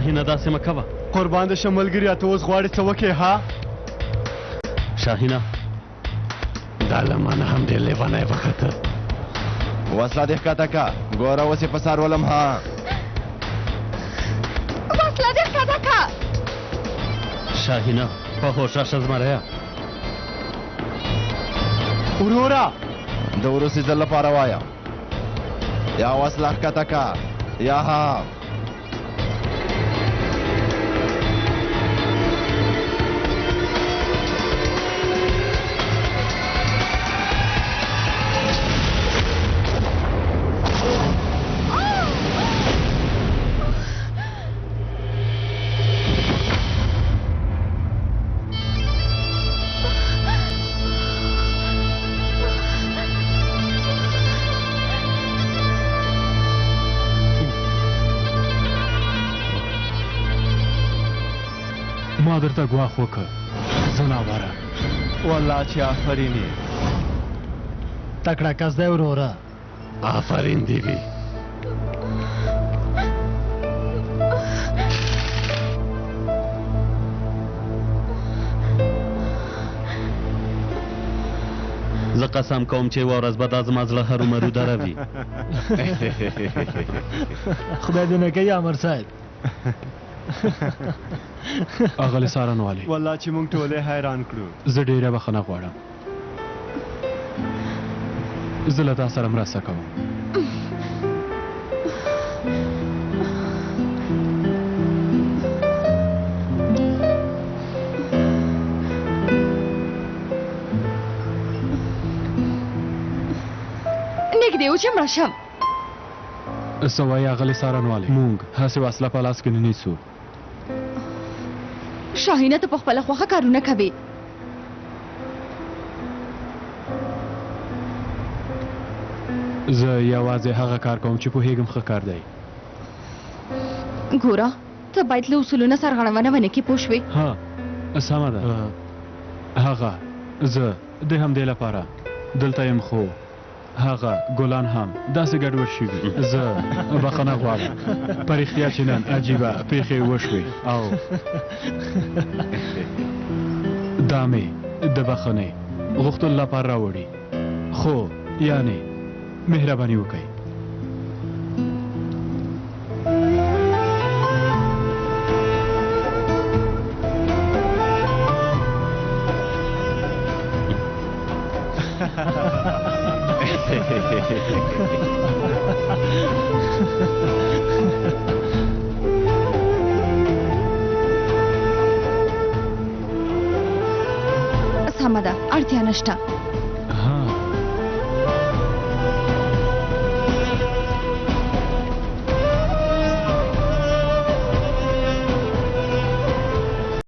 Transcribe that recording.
شاهینه داسې مه کوه. قربان د شم ملګري ته اوس غواړې څه وکړې ها؟ شاهینه دا له ما نه هم ډېر لیونی وخته. وسله دې ښکته که ګوره اوس یې په سر ولم ها. وسله دې ښکته که. شاهینه په هوښ راشه زمریه. وروره د وروستي ځل لپاره وایم یا وسله ښکته که یا ها. ما درته ګواښ وکړ ځناوره. والله چې آفرین یې. تکړه کس دی وروره. آفرین دې وي. زه قسم کوم چې یوه ورځ به دا زما زړه هرومرو دروي. خدای دې نه کوي امر صاحب. اغلې سارنوالي والله چې مونږ ټوله حیران کړو. زه ډېره بخښنه غواړم. زه له تا سره مرسته کوم. نږدې و چې مړه شم. څه وایي اغلې سارنوالي؟ مونږ هسې وسله په لاس کې نه نیسو. شاهینه ته په خپله خوښه کارونه کوي. زه یوازې هغه کار کوم چې پوهېږم ښه کار دی. ګوره ته باید له اصولو نه سرغړونه ونه کړې پوه شوې. ها سمه ده. هغه زه د همدې لپاره دلته یم خو هغه ګلان هم داسې ګډوډ شوي. زه بخښنه غواړم. په رښتیا چې نن عجیبه پیښې وشوې او دا مې د بخښنې غوښتلو لپاره راوړي. خو یعنې مهرباني وکړئ. سمه ده اړتیا نشته.